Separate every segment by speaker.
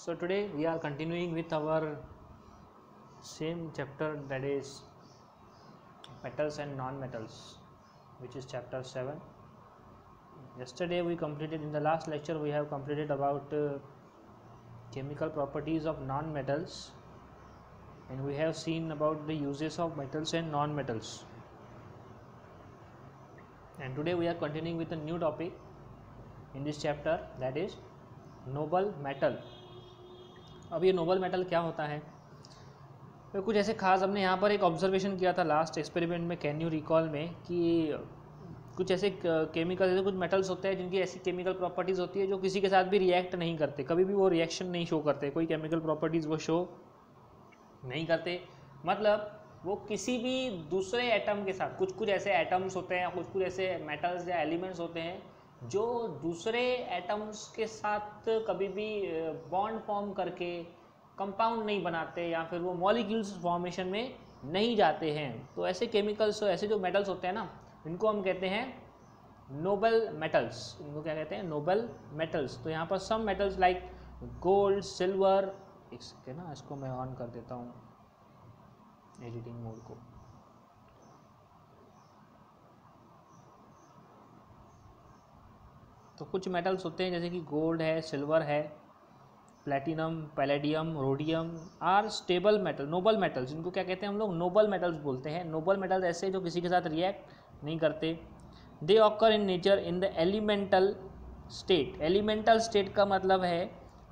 Speaker 1: So today we are continuing with our same chapter, that is metals and non-metals, which is chapter 7. Yesterday we completed, in the last lecture we have completed about chemical properties of non-metals, and we have seen about the uses of metals and non-metals. And today we are continuing with a new topic in this chapter, that is noble metal. अब ये Nobel metal क्या होता है, तो कुछ ऐसे खास हमने यहाँ पर एक ऑब्जर्वेशन किया था लास्ट एक्सपेरिमेंट में, कैन यू रिकॉल में, कि कुछ ऐसे केमिकल जैसे कुछ मेटल्स होते हैं जिनकी ऐसी केमिकल प्रॉपर्टीज़ होती है जो किसी के साथ भी रिएक्ट नहीं करते, कभी भी वो रिएक्शन नहीं शो करते, कोई केमिकल प्रॉपर्टीज़ वो शो नहीं करते, मतलब वो किसी भी दूसरे एटम के साथ, कुछ ऐसे एटम्स होते हैं, कुछ ऐसे मेटल्स या एलिमेंट्स होते हैं जो दूसरे एटम्स के साथ कभी भी बॉन्ड फॉर्म करके कंपाउंड नहीं बनाते या फिर वो मॉलिक्यूल्स फॉर्मेशन में नहीं जाते हैं। तो ऐसे केमिकल्स, ऐसे जो मेटल्स होते हैं ना, इनको हम कहते हैं नोबल मेटल्स। इनको क्या कहते हैं? Noble metals. तो यहाँ पर some metals like gold, silver, एक सेकेंड ना, इसको मैं ऑन कर देता हूँ एडिटिंग मोड को। तो कुछ मेटल्स होते हैं जैसे कि गोल्ड है, सिल्वर है, platinum, palladium, rhodium are stable metal, noble metals. इनको क्या कहते हैं हम लोग? नोबल मेटल्स बोलते हैं। नोबल मेटल्स ऐसे जो किसी के साथ रिएक्ट नहीं करते। They occur in nature in the elemental state. Elemental state का मतलब है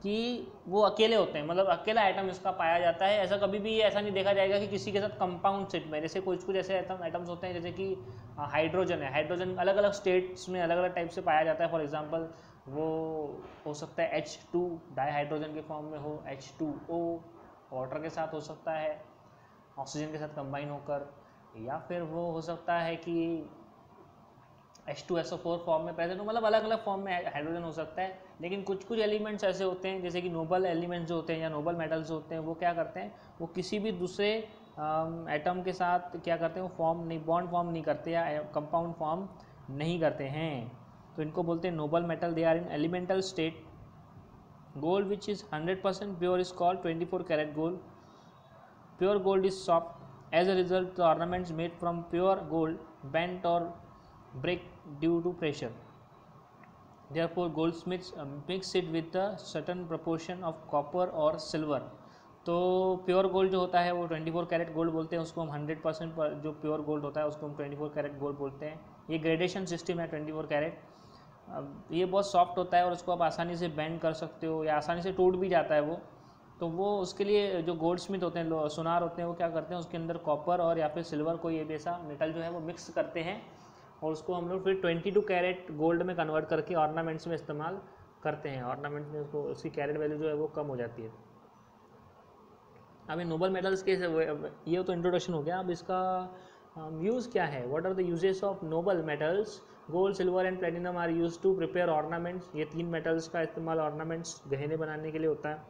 Speaker 1: कि वो अकेले होते हैं, मतलब अकेला आइटम इसका पाया जाता है। ऐसा कभी भी ऐसा नहीं देखा जाएगा कि किसी के साथ कंपाउंड स्टेट में, जैसे कुछ ऐसे आइटम्स होते हैं जैसे कि हाइड्रोजन है, हाइड्रोजन अलग अलग स्टेट्स में अलग अलग टाइप से पाया जाता है। फॉर एग्जांपल वो हो सकता है H2 डाईहाइड्रोजन के फॉर्म में हो, H2O वाटर के साथ हो सकता है ऑक्सीजन के साथ कंबाइन होकर, या फिर वो हो सकता है कि H2SO4 फॉर्म में प्रेजेंट हो, मतलब अलग अलग फॉर्म में हाइड्रोजन हो सकता है। लेकिन कुछ एलिमेंट्स ऐसे होते हैं जैसे कि नोबल एलिमेंट्स जो होते हैं या नोबल मेटल्स होते हैं, वो क्या करते हैं, वो किसी भी दूसरे एटम के साथ क्या करते हैं, वो फॉर्म नहीं, बॉन्ड फॉर्म नहीं करते या कंपाउंड फॉर्म नहीं करते हैं। तो इनको बोलते हैं noble metal. They are in elemental state. Gold which is 100% pure is called 24 carat gold. Pure gold is soft. As a result the ornaments made from pure gold bent और break due to pressure. Therefore goldsmiths mix it with a certain proportion of copper or silver. तो pure gold जो होता है वो 24 carat gold बोलते हैं उसको हम। 100% पर जो प्योर गोल्ड होता है उसको हम 24 कैरेट गोल्ड बोलते हैं। ये ग्रेडेशन सिस्टम है 24 कैरेट। ये बहुत सॉफ्ट होता है और उसको आप आसानी से बेंड कर सकते हो या आसानी से टूट भी जाता है वो। तो वो उसके लिए जो गोल्ड स्मिथ होते हैं, सुनार होते हैं, वो क्या करते हैं, उसके अंदर कॉपर और या फिर सिल्वर कोई एक ऐसा मेटल जो है वो मिक्स करते हैं और उसको हम लोग फिर 22 कैरेट गोल्ड में कन्वर्ट करके ऑर्नामेंट्स में इस्तेमाल करते हैं। ऑर्नामेंट्स में उसको, उसकी कैरेट वैल्यू जो है वो कम हो जाती है। अब ये नोबल मेटल्स के ये तो इंट्रोडक्शन हो गया। अब इसका यूज़ क्या है? What are the uses of noble metals? Gold, silver and platinum are use to prepare ornaments. ये तीन मेटल्स का इस्तेमाल ऑर्नामेंट्स, गहने बनाने के लिए होता है।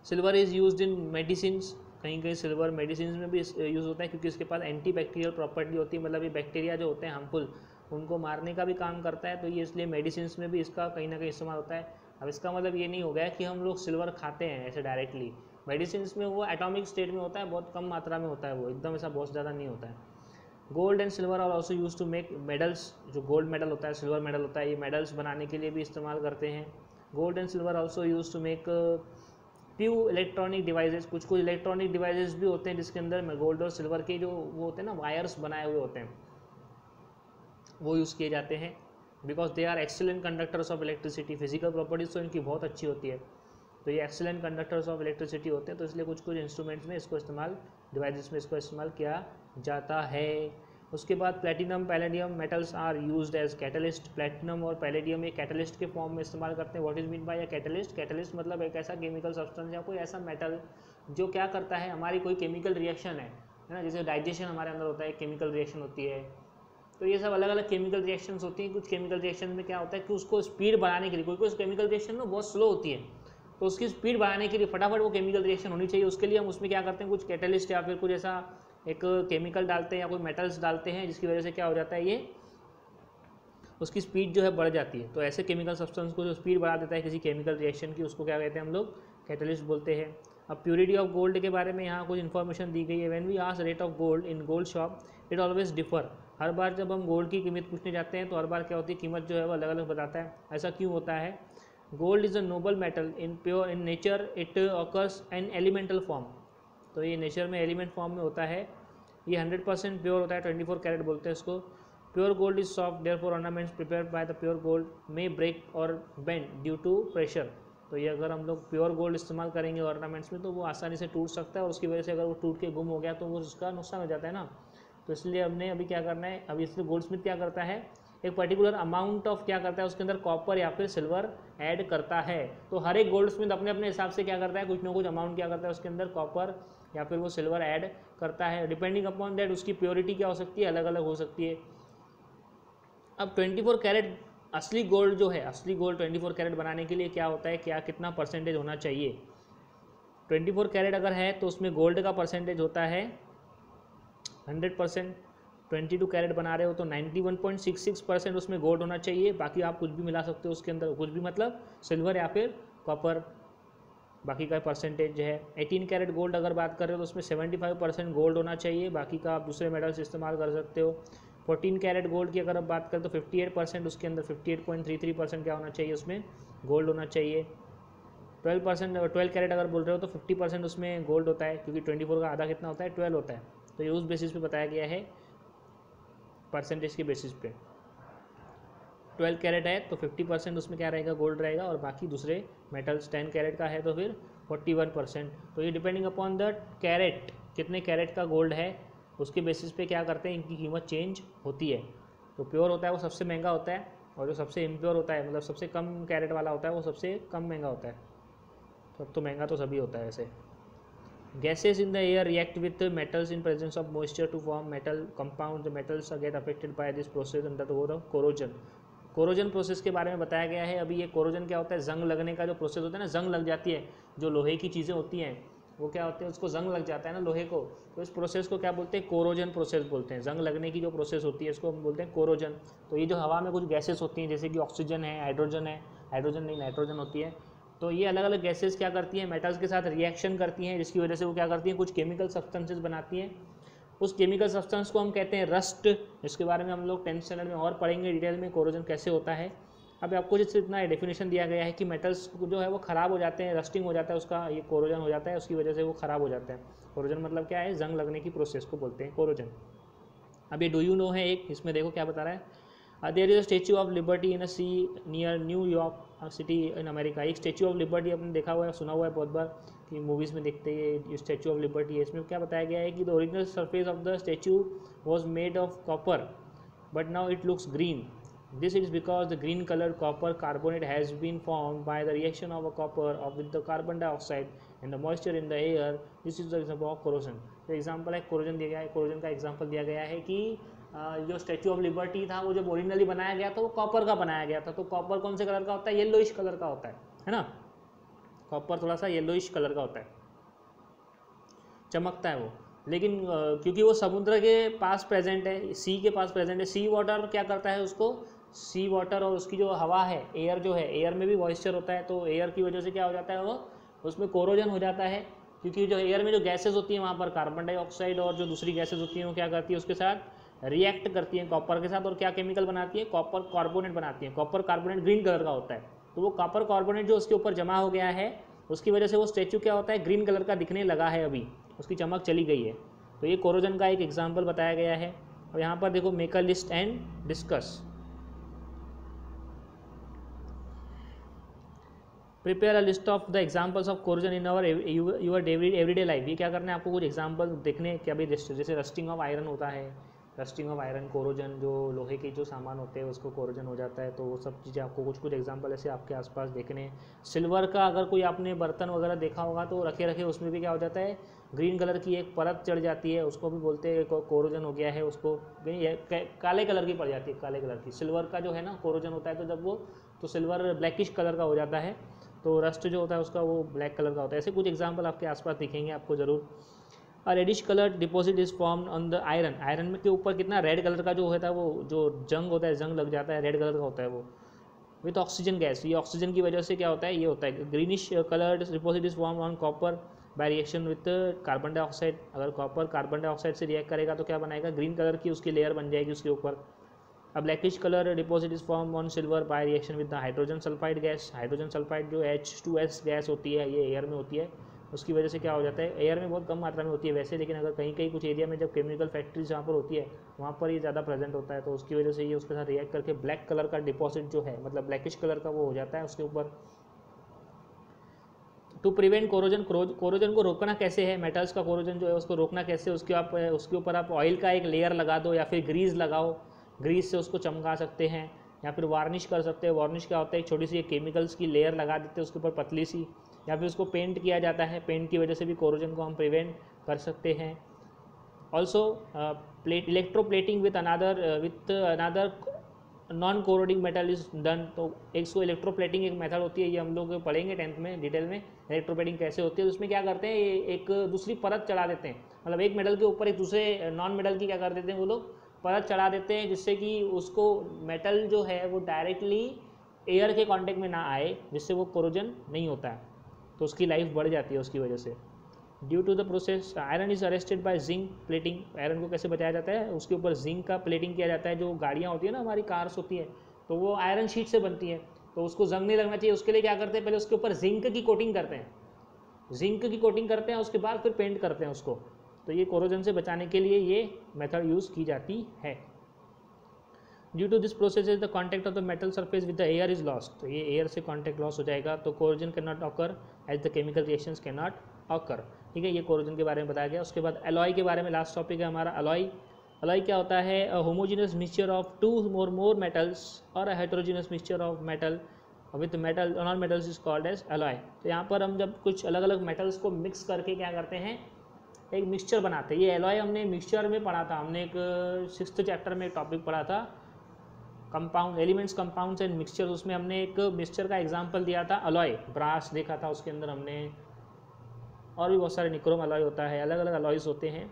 Speaker 1: Silver is use in medicines. कहीं कहीं सिल्वर मेडिसिन में भी यूज़ होता है क्योंकि इसके पास एंटी बैक्टीरियल प्रॉपर्टी होती है, मतलब ये बैक्टीरिया जो होते हैं हार्मफुल उनको मारने का भी काम करता है। तो ये इसलिए मेडिसिन में भी इसका कहीं ना कहीं इस्तेमाल होता है। अब इसका मतलब ये नहीं हो गया कि हम लोग सिल्वर खाते हैं ऐसे डायरेक्टली। मेडिसिन में वो एटॉमिक स्टेट में होता है, बहुत कम मात्रा में होता है, वो एकदम ऐसा बहुत ज़्यादा नहीं होता है। Gold and silver are also use to make medals. जो गोल्ड मेडल होता है, सिल्वर मेडल होता है, ये मेडल्स बनाने के लिए भी इस्तेमाल करते हैं। Gold and silver also use to make few electronic devices. कुछ इलेक्ट्रॉनिक डिवाइसेस भी होते हैं जिसके अंदर गोल्ड और सिल्वर के जो वो होते हैं ना, वायर्स बनाए हुए होते हैं, वो यूज़ किए जाते हैं। Because they are excellent conductors of electricity. Physical properties तो इनकी बहुत अच्छी होती है, तो ये एक्सीलेंट कंडक्टर्स ऑफ इलेक्ट्रिसिटी होते हैं। तो इसलिए कुछ इंस्ट्रूमेंट्स में इसको इस्तेमाल, डिवाइसेस में इसको इस्तेमाल किया जाता है। उसके बाद platinum, palladium metals are used as catalyst. Platinum और पैलेडियम ये कैटलिस्ट के फॉर्म में इस्तेमाल करते हैं। What is mean by a catalyst? Catalyst मतलब एक ऐसा केमिकल सब्सटेंस या कोई ऐसा मेटल जो क्या करता है, हमारी कोई केमिकल रिएक्शन है ना, जैसे डाइजेशन हमारे अंदर होता है, केमिकल रिएक्शन होती है, तो ये सब अलग अलग केमिकल रिएक्शंस होती हैं। कुछ केमिकल रिएक्शन में क्या होता है कि उसको स्पीड बढ़ाने के लिए, कोई केमिकल रिएक्शन में बहुत स्लो होती है, तो उसकी स्पीड बढ़ाने के लिए फटाफट वो केमिकल रिएक्शन होनी चाहिए, उसके लिए हम उसमें क्या करते हैं, कुछ कैटलिस्ट या फिर कुछ ऐसा एक केमिकल डालते हैं या कोई मेटल्स डालते हैं, जिसकी वजह से क्या हो जाता है, ये उसकी स्पीड जो है बढ़ जाती है। तो ऐसे केमिकल सब्सटेंस को जो स्पीड बढ़ा देता है किसी केमिकल रिएक्शन की, उसको क्या कहते हैं हम लोग, कैटलिस्ट बोलते हैं। अब प्योरिटी ऑफ गोल्ड के बारे में यहाँ कुछ इन्फॉर्मेशन दी गई है। When we ask rate of gold in gold shop it always differ. हर बार जब हम गोल्ड की कीमत पूछने जाते हैं तो हर बार क्या होती है, कीमत जो है वो अलग अलग बताता है। ऐसा क्यों होता है? Gold is a Nobel metal in pure in nature, it occurs in elemental form. तो ये नेचर में एलिमेंट फॉर्म में होता है। ये 100% प्योर होता है, 24 कैरेट बोलते हैं इसको। Pure gold is soft, therefore ornaments prepared by the pure gold may break और बेंड ड्यू टू प्रेशर। तो ये अगर हम लोग प्योर गोल्ड इस्तेमाल करेंगे ऑर्नामेंट्स में तो वो आसानी से टूट सकता है, और उसकी वजह से अगर वो टूट के गुम हो गया तो वो उसका नुकसान हो जाता है ना। तो इसलिए हमने अभी क्या करना है, अभी इसलिए गोल्ड स्मिथ क्या करता है, एक पर्टिकुलर अमाउंट ऑफ क्या करता है, उसके अंदर कॉपर या फिर सिल्वर ऐड करता है। तो हर एक गोल्ड स्मिथ अपने अपने हिसाब से क्या करता है, कुछ ना कुछ अमाउंट क्या करता है उसके अंदर कॉपर या फिर वो सिल्वर ऐड करता है। डिपेंडिंग अपॉन दैट उसकी प्योरिटी क्या हो सकती है, अलग अलग हो सकती है। अब 24 कैरेट असली गोल्ड जो है, असली गोल्ड 24 कैरेट बनाने के लिए क्या होता है, क्या कितना परसेंटेज होना चाहिए? 24 कैरेट अगर है तो उसमें गोल्ड का परसेंटेज होता है 100%। 22 कैरेट बना रहे हो तो 91.66% उसमें गोल्ड होना चाहिए। बाकी आप कुछ भी मिला सकते हो उसके अंदर, कुछ भी मतलब सिल्वर या फिर कॉपर, बाकी का परसेंटेज है। 18 कैरेट गोल्ड अगर बात कर रहे हो तो उसमें 75% गोल्ड होना चाहिए, बाकी का आप दूसरे मेटल्स इस्तेमाल कर सकते हो। 14 कैरेट गोल्ड की अगर आप बात करें तो 58% उसके अंदर 58.33% क्या होना चाहिए, उसमें गोल्ड होना चाहिए। 12 कैरेट अगर बोल रहे हो तो 50% उसमें गोल्ड होता है, क्योंकि 24 का आधा कितना होता है, 12 होता है। तो ये उस बेसिस पे बताया गया है, परसेंटेज के बेसिस पे। 12 कैरेट है तो 50% उसमें क्या रहेगा, गोल्ड रहेगा, और बाकी दूसरे मेटल्स। 10 कैरेट का है तो फिर 41%। तो ये डिपेंडिंग अपॉन द कैरेट, कितने कैरेट का गोल्ड है उसके बेसिस पे क्या करते हैं, इनकी कीमत चेंज होती है। तो प्योर होता है वो सबसे महंगा होता है, और जो सबसे इम्प्योर होता है, मतलब सबसे कम कैरेट वाला होता है, वो सबसे कम महंगा होता है। सब तो महंगा तो सभी होता है वैसे। Gases in the air react with metals in presence of moisture to form metal compounds. The metals get affected by this process under the corrosion. Corrosion process के बारे में बताया गया है। अभी ये कोरोजन क्या होता है, जंग लगने का जो प्रोसेस होता है ना, जंग लग जाती है, जो लोहे की चीज़ें होती हैं वो क्या होते हैं, उसको जंग लग जाता है ना लोहे को, तो इस प्रोसेस को क्या बोलते हैं, कोरोजन प्रोसेस बोलते हैं। जंग लगने की जो प्रोसेस होती है इसको हम बोलते हैं कोरोजन। तो ये जो हवा में कुछ गैसेस होती हैं जैसे कि ऑक्सीजन है, हाइड्रोजन है, हाइड्रोजन नहीं नाइट्रोजन होती है, तो ये अलग अलग गैसेस क्या करती हैं, मेटल्स के साथ रिएक्शन करती हैं, जिसकी वजह से वो क्या करती हैं, कुछ केमिकल सब्सटेंसेस बनाती हैं। उस केमिकल सब्सटेंस को हम कहते हैं रस्ट। इसके बारे में हम लोग 10th स्टैंडर्ड में और पढ़ेंगे डिटेल में, कोरोजन कैसे होता है। अब आपको जिससे इतना डेफिनेशन दिया गया है कि मेटल्स जो है वो ख़राब हो जाते हैं, रस्टिंग हो जाता है उसका, ये कोरोजन हो जाता है, उसकी वजह से वो ख़राब हो जाता है। कोरोजन मतलब क्या है, जंग लगने की प्रोसेस को बोलते हैं कोरोजन। अब ये डू यू नो है एक, इसमें देखो क्या बता रहा है, there is a statue of liberty in a sea near New York city in America. एक स्टैच्यू ऑफ लिबर्टी आपने देखा हुआ है, सुना हुआ है बहुत बार कि मूवीज़ में देखते हैं ये स्टैच्यू ऑफ लिबर्टी है। इसमें क्या बताया गया है कि the original surface of the statue was made of copper but now it looks green. This is because the green colored copper carbonate has been formed by the reaction of a copper with the carbon dioxide and the moisture in the air. This is the example of corrosion. तो example है corrosion दिया गया है, corrosion का example दिया गया है कि जो स्टैच्यू ऑफ लिबर्टी था वो जब ओरिजिनली बनाया गया था वो कॉपर का बनाया गया था। तो कॉपर कौन से कलर का होता है, येलोइश कलर का होता है ना। कॉपर थोड़ा सा येलोइश कलर का होता है, चमकता है वो। लेकिन क्योंकि वो समुद्र के पास प्रेजेंट है, सी के पास प्रेजेंट है, सी वाटर क्या करता है उसको, सी वाटर और उसकी जो हवा है, एयर जो है, एयर में भी मॉइस्चर होता है, तो एयर की वजह से क्या हो जाता है, वो उसमें कोरोजन हो जाता है। क्योंकि जो एयर में जो गैसेज होती हैं वहाँ पर कार्बन डाइऑक्साइड और जो दूसरी गैसेज होती हैं वो क्या करती है, उसके साथ रिएक्ट करती हैं कॉपर के साथ, और क्या केमिकल बनाती है, कॉपर कार्बोनेट बनाती है। कॉपर कार्बोनेट ग्रीन कलर का होता है, तो वो कॉपर कार्बोनेट जो उसके ऊपर जमा हो गया है उसकी वजह से वो स्टैच्यू क्या होता है, ग्रीन कलर का दिखने लगा है, अभी उसकी चमक चली गई है। तो ये कोरोजन का एक एग्जाम्पल बताया गया है। और यहाँ पर देखो make a list and discuss. Prepare a list of the examples of corrosion in our your everyday life. ये क्या करना है आपको, कुछ एग्जाम्पल देखने क्या भी, जैसे रस्टिंग ऑफ आयरन होता है, रस्टिंग ऑफ आयरन कोरोजन, जो लोहे के जो सामान होते हैं उसको कोरोजन हो जाता है। तो वो सब चीज़ें आपको कुछ कुछ एग्जाम्पल ऐसे आपके आसपास देखने। सिल्वर का अगर कोई आपने बर्तन वगैरह देखा होगा तो रखे रखे उसमें भी क्या हो जाता है, ग्रीन कलर की एक परत चढ़ जाती है, उसको भी बोलते हैं कोरोजन हो गया है, उसको काले कलर की पड़ जाती है, काले कलर की। सिल्वर का जो है ना कोरोजन होता है, तो जब वो तो सिल्वर ब्लैकिश कलर का हो जाता है, तो रस्ट जो होता है उसका वो ब्लैक कलर का होता है। ऐसे कुछ एग्जाम्पल आपके आसपास दिखेंगे आपको ज़रूर। Reddish colour deposit is form on the iron, iron के ऊपर कितना रेड कलर का जो होता है, वो जो जंग होता है, जंग लग जाता है, रेड कलर का होता है वो, विथ ऑक्सीजन गैस। ये ऑक्सीजन की वजह से क्या होता है, ये होता है। Greenish colour deposit is form on copper by reaction with carbon dioxide, अगर कॉपर कार्बन डाइऑक्साइड से रिएक्ट करेगा तो क्या बनाएगा, ग्रीन कलर की उसकी लेयर बन जाएगी उसके ऊपर। अब blackish colour deposit is form on silver by reaction with the hydrogen sulphide gas, hydrogen sulphide जो H2S गैस होती है, ये एयर में होती है, उसकी वजह से क्या हो जाता है, एयर में बहुत कम मात्रा में होती है वैसे, लेकिन अगर कहीं कहीं कुछ एरिया में जब केमिकल फैक्ट्रीज जहाँ पर होती है वहाँ पर ये ज़्यादा प्रेजेंट होता है, तो उसकी वजह से ये उसके साथ रिएक्ट करके ब्लैक कलर का डिपॉजिट जो है, मतलब ब्लैकिश कलर का वो हो जाता है उसके ऊपर। टू प्रिवेंट कोरोजन, कोरोजन को रोकना कैसे है, मेटल्स का कोरोजन जो है उसको रोकना कैसे, उसके ऊपर आप ऑयल का एक लेयर लगा दो या फिर ग्रीस लगाओ, ग्रीस से उसको चमका सकते हैं, या फिर वार्निश कर सकते हैं। वार्निश क्या होता है, एक छोटी सी केमिकल्स की लेयर लगा देते हैं उसके ऊपर पतली सी, या फिर उसको पेंट किया जाता है, पेंट की वजह से भी कोरोजन को हम प्रिवेंट कर सकते हैं। Also electroplating with another non corroding metal is done, तो एक सो इलेक्ट्रोप्लेटिंग एक मेथड होती है, ये हम लोग पढ़ेंगे 10th में डिटेल में इलेक्ट्रोप्लेटिंग कैसे होती है। तो उसमें क्या करते हैं, एक दूसरी परत चढ़ा देते हैं, मतलब एक मेटल के ऊपर एक दूसरे नॉन मेटल की क्या कर देते हैं वो लोग परत चढ़ा देते हैं, जिससे कि उसको मेटल जो है वो डायरेक्टली एयर के कांटेक्ट में ना आए, जिससे वो कोरोजन नहीं होता है, तो उसकी लाइफ बढ़ जाती है उसकी वजह से। Due to the process iron is arrested by zinc plating, iron को कैसे बचाया जाता है, उसके ऊपर जिंक का प्लेटिंग किया जाता है। जो गाड़ियाँ होती है ना, हमारी कार्स होती है, तो वो आयरन शीट से बनती है, तो उसको जंग नहीं लगना चाहिए, उसके लिए क्या करते हैं, पहले उसके ऊपर जिंक की कोटिंग करते हैं, जिंक की कोटिंग करते हैं, उसके बाद फिर पेंट करते हैं उसको। तो ये कोरोजन से बचाने के लिए ये मेथड यूज़ की जाती है। Due to this process the contact of the metal surface with the air is lost, तो ये एयर से कॉन्टैक्ट लॉस हो जाएगा, तो corrosion can not occur as the chemical reactions can not occur. ठीक है, ये कोरोजन के बारे में बताया गया। उसके बाद एलॉय के बारे में लास्ट टॉपिक है हमारा एलॉय। एलॉय क्या होता है, homogeneous mixture of two more metals और heterogeneous mixture of metal with metal non metals is called as alloy. तो यहाँ पर हम जब कुछ अलग अलग मेटल्स को मिक्स करके क्या करते हैं, एक मिक्सचर बनाते हैं। ये एलॉय हमने मिक्सचर में पढ़ा था, हमने एक 6th चैप्टर में एक टॉपिक पढ़ा था compound elements, compounds and mixture, उसमें हमने एक मिक्सचर का एग्जांपल दिया था अलॉय, ब्रास देखा था उसके अंदर हमने, और भी बहुत सारे निक्रोम अलॉय होता है, अलग अलग अलॉयज़ होते हैं।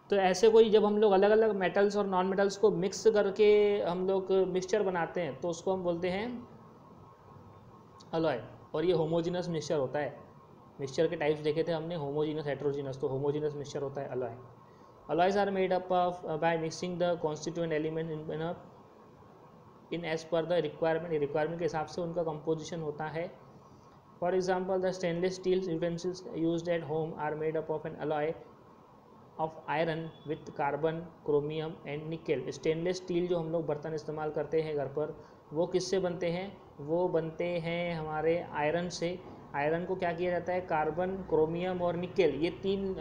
Speaker 1: तो ऐसे कोई जब हम लोग अलग अलग मेटल्स और नॉन मेटल्स को मिक्स करके हम लोग मिक्सचर बनाते हैं तो उसको हम बोलते हैं अलॉय, और ये होमोजीनस मिक्सचर होता है। मिक्सचर के टाइप्स देखे थे हमने, होमोजीनस हेटेरोजीनस, तो होमोजीनस मिक्सचर होता है alloy. Alloys are made up of by mixing the constituent element in as per the requirement के हिसाब से उनका कंपोजिशन होता है। For example the stainless steel utensils used at home are made up of an alloy of iron with carbon, chromium and nickel. Stainless steel जो हम लोग बर्तन इस्तेमाल करते हैं घर पर, वो किससे बनते हैं, वो बनते हैं हमारे आयरन से। आयरन को क्या किया जाता है, कार्बन, क्रोमियम और निकेल, ये तीन,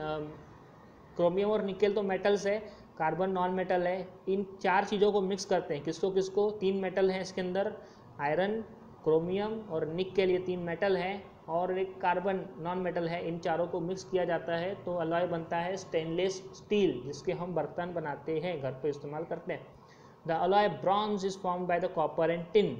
Speaker 1: क्रोमियम और निकेल तो मेटल्स है, कार्बन नॉन मेटल है, इन 4 चीज़ों को मिक्स करते हैं। किसको किसको, 3 मेटल हैं इसके अंदर, आयरन, क्रोमियम और निकेल, ये 3 मेटल हैं, और एक कार्बन नॉन मेटल है, इन चारों को मिक्स किया जाता है तो अलॉय बनता है स्टेनलेस स्टील, जिसके हम बर्तन बनाते हैं, घर पे इस्तेमाल करते हैं। The alloy bronze is form by the copper and tin,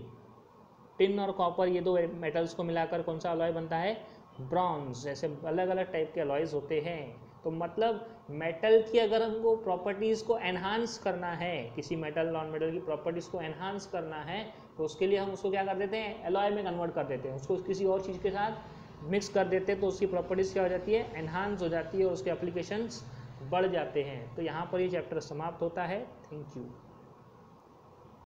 Speaker 1: tin और कॉपर ये 2 मेटल्स को मिलाकर कौन सा अलॉय बनता है, ब्रॉन्ज। ऐसे अलग अलग टाइप के अलॉयज होते हैं। तो मतलब मेटल की अगर हमको प्रॉपर्टीज़ को एनहांस करना है, किसी मेटल नॉन मेटल की प्रॉपर्टीज़ को एनहांस करना है, तो उसके लिए हम उसको क्या कर देते हैं, एलॉय में कन्वर्ट कर देते हैं, उसको किसी और चीज़ के साथ मिक्स कर देते हैं, तो उसकी प्रॉपर्टीज़ क्या हो जाती है, एनहांस हो जाती है और उसके एप्लीकेशंस बढ़ जाते हैं। तो यहाँ पर ये चैप्टर समाप्त होता है। Thank you.